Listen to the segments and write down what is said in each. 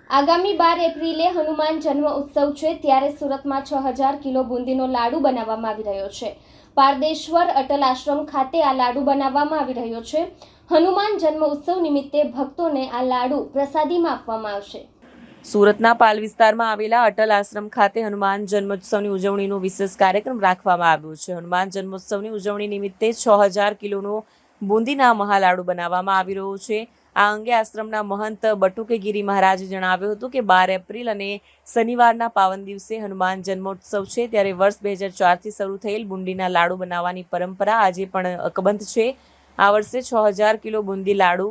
આગામી 12 એપ્રિલે હનુમાન જન્મ ઉત્સવ છે, ત્યારે સુરતમાં 6000 કિલો બુંદીનો લાડુ બનાવવામાં આવી રહ્યો છે। પારદેશ્વર અટલ આશ્રમ ખાતે આ લાડુ બનાવવામાં આવી રહ્યો છે। હનુમાન જન્મ ઉત્સવ નિમિત્તે ભક્તોને આ લાડુ પ્રસાદીમાં આપવામાં આવશે। સુરતના પાલ વિસ્તારમાં આવેલા અટલ આશ્રમ ખાતે હનુમાન જન્મોત્સવની ઉજવણીનો વિશેષ કાર્યક્રમ રાખવામાં આવ્યો છે। હનુમાન જન્મોત્સવની ઉજવણી નિમિત્તે 6000 કિલોનો બુંદીના મહાલાડુ બનાવવામાં આવી રહ્યો છે। આ અંગે આશ્રમના મહંત બટુકેગીરી મહારાજે જણાવ્યું હતું કે 12 એપ્રિલ અને શનિવારના પાવન દિવસે હનુમાન જન્મોત્સવ છે, ત્યારે વર્ષ 2004થી શરૂ થયેલ બુંદીના લાડુ બનાવવાની પરંપરા આજે પણ અકબંધ છે। આ વર્ષે 6000 કિલો બુંદી લાડુ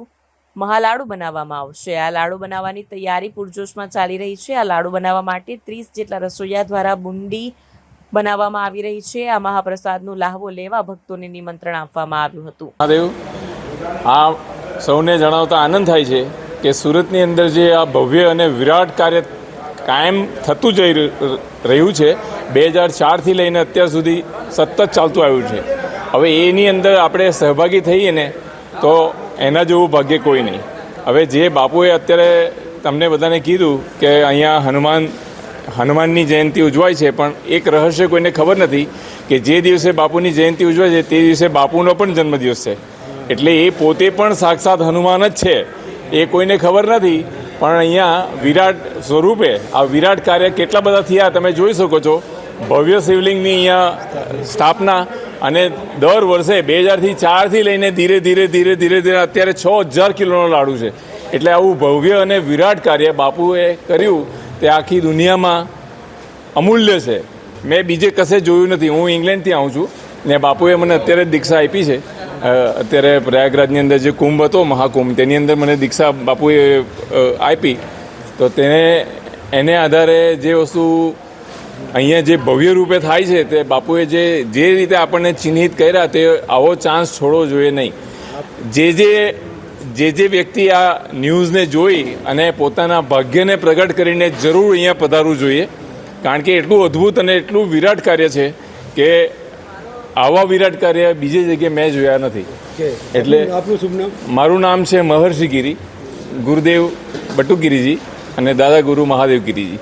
મહાલાડુ બનાવવામાં આવશે। આ લાડુ બનાવવાની તૈયારી પૂરજોશમાં ચાલી રહી છે। આ લાડુ બનાવવા માટે 30 જેટલા રસોઈયા દ્વારા બુંદી બનાવવામાં આવી રહી છે। આ મહાપ્રસાદનો લાહવો લેવા ભક્તોને નિમંત્રણ આપવામાં આવ્યું હતું। આ સૌને જણાવતા આનંદ થાય છે કે સુરતની અંદર જે આ ભવ્ય અને વિરાટ કાર્ય કાયમ થતું જઈ રહ્યું છે, 2004થી લઈને અત્યાર સુધી સતત ચાલતું આવ્યું છે। હવે એની અંદર આપણે સહભાગી થઈએ ને તો એના જેવું ભાગ્ય કોઈ નહીં। હવે જે બાપુએ અત્યારે તમને બધાને કીધું કે અહીંયા હનુમાનની જયંતિ ઉજવાય છે, પણ એક રહસ્ય કોઈને ખબર નથી કે જે દિવસે બાપુની જયંતિ ઉજવાય છે તે દિવસે બાપુનો પણ જન્મદિવસ છે। એટલે એ પોતે પણ સાક્ષાત હનુમાન જ છે, એ કોઈને ખબર નથી। પણ અહીંયા વિરાટ સ્વરૂપે આ વિરાટ કાર્ય કેટલા બધા થયા તમે જોઈ શકો છો। ભવ્ય શિવલિંગની અહીંયા સ્થાપના, અને દર વર્ષે 2004થી લઈને ધીરે ધીરે અત્યારે 6000 કિલોનો લાડુ છે। એટલે આવું ભવ્ય અને વિરાટ કાર્ય બાપુએ કર્યું તે આખી દુનિયામાં અમૂલ્ય છે। મેં બીજે કશે જોયું નથી। હું ઇંગ્લેન્ડથી આવું છું ને બાપુએ મને અત્યારે દીક્ષા આપી છે। અત્યારે પ્રયાગરાજની અંદર જે કુંભ હતો, મહાકુંભ, તેની અંદર મને દીક્ષા બાપુએ આપી। તો એને આધારે જે વસ્તુ અહીંયા જે ભવ્ય રૂપે થાય છે તે બાપુએ જે રીતે આપણને ચિહ્નિત કર્યા તે આવો ચાન્સ છોડવો જોઈએ નહીં। જે વ્યક્તિ આ ન્યૂઝને જોઈ અને પોતાના ભાગ્યને પ્રગટ કરીને જરૂર અહીંયા પધારવું જોઈએ, કારણ કે એટલું અદ્ભુત અને એટલું વિરાટ કાર્ય છે કે આવા વિરાટ કાર્ય બીજી જગ્યાએ મેં જોયા નથી। એટલે આપનું શુભ નામ? મારું નામ છે મહર્ષિ ગિરી, ગુરુદેવ બટુગીરીજી અને દાદા ગુરુ મહાદેવ ગિરીજી।